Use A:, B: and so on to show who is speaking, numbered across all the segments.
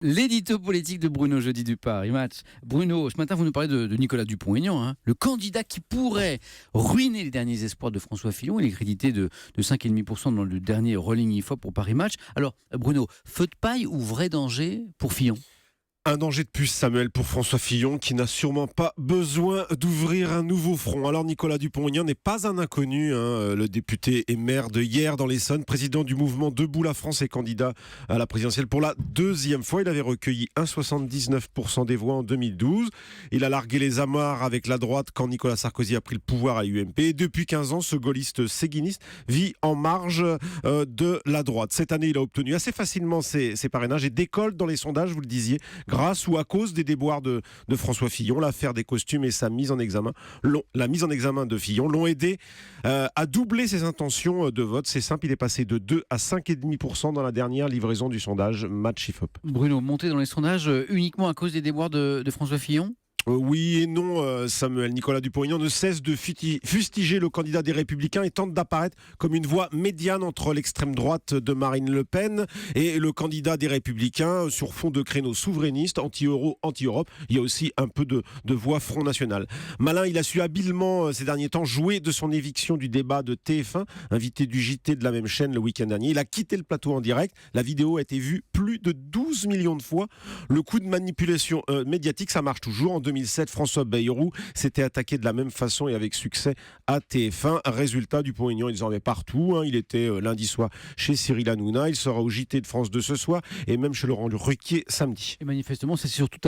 A: L'édito politique de Bruno jeudi du Paris Match. Bruno, ce matin vous nous parlez de Nicolas Dupont-Aignan, le candidat qui pourrait ruiner les derniers espoirs de François Fillon. Il est crédité de 5,5% dans le dernier Rolling IFOP pour Paris Match. Alors Bruno, feu de paille ou vrai danger pour Fillon ?
B: Un danger de plus, Samuel, pour François Fillon, qui n'a sûrement pas besoin d'ouvrir un nouveau front. Alors Nicolas Dupont-Aignan n'est pas un inconnu. Le député et maire de Hyères dans l'Essonne, président du mouvement Debout la France et candidat à la présidentielle pour la deuxième fois. Il avait recueilli 1,79% des voix en 2012. Il a largué les amarres avec la droite quand Nicolas Sarkozy a pris le pouvoir à l'UMP. Et depuis 15 ans, ce gaulliste séguiniste vit en marge de la droite. Cette année, il a obtenu assez facilement ses parrainages et décolle dans les sondages, vous le disiez, grâce ou à cause des déboires de François Fillon. L'affaire des costumes et la mise en examen de Fillon l'ont aidé à doubler ses intentions de vote. C'est simple, il est passé de 2 à 5,5% dans la dernière livraison du sondage Match IFOP.
A: Bruno, monté dans les sondages uniquement à cause des déboires de François Fillon ?
B: Oui et non, Samuel. Nicolas Dupont-Aignan ne cesse de fustiger le candidat des Républicains et tente d'apparaître comme une voie médiane entre l'extrême droite de Marine Le Pen et le candidat des Républicains sur fond de créneaux souverainistes, anti-euro, anti-Europe. Il y a aussi un peu de voix Front National. Malin, il a su habilement ces derniers temps jouer de son éviction du débat de TF1, invité du JT de la même chaîne le week-end dernier. Il a quitté le plateau en direct. La vidéo a été vue plus de 12 millions de fois. Le coup de manipulation médiatique, ça marche toujours. En 2007, François Bayrou s'était attaqué de la même façon et avec succès à TF1. Résultat, Dupont-Aignan est désormais partout. Il était lundi soir chez Cyril Hanouna. Il sera au JT de France 2 ce soir et même chez Laurent Ruquier samedi.
A: Et manifestement, c'est surtout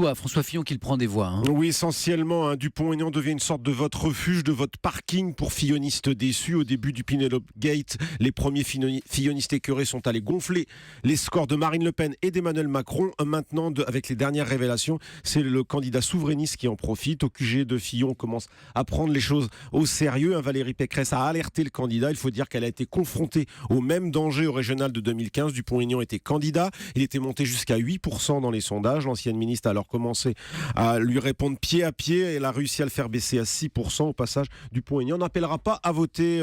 A: à François Fillon qu'il prend des voix.
B: Oui, essentiellement. Dupont-Aignan devient une sorte de vote refuge, de vote parking pour fillonistes déçus. Au début du Penelope Gate, les premiers fillonistes écœurés sont allés gonfler les scores de Marine Le Pen et d'Emmanuel Macron. Maintenant, avec les dernières révélations, c'est le candidat souverainiste qui en profite. Au QG de Fillon, on commence à prendre les choses au sérieux. Valérie Pécresse a alerté le candidat. Il faut dire qu'elle a été confrontée au même danger au régional de 2015. Dupont-Aignan était candidat. Il était monté jusqu'à 8% dans les sondages. L'ancienne ministre a alors commencé à lui répondre pied à pied. Elle a réussi à le faire baisser à 6%. Au passage, Dupont-Aignan n'appellera pas à voter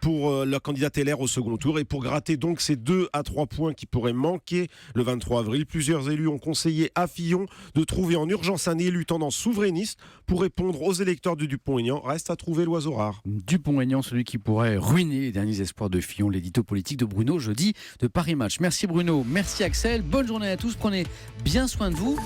B: pour la candidate LR au second tour. Et pour gratter donc ces 2 à 3 points qui pourraient manquer le 23 avril, plusieurs élus ont conseillé à Fillon de trouver en urgence un élu tendance souverainiste pour répondre aux électeurs de Dupont-Aignan. Reste à trouver l'oiseau rare.
A: Dupont-Aignan, celui qui pourrait ruiner les derniers espoirs de Fillon. L'édito politique de Bruno jeudi de Paris Match. Merci Bruno, merci Axel, bonne journée à tous, prenez bien soin de vous.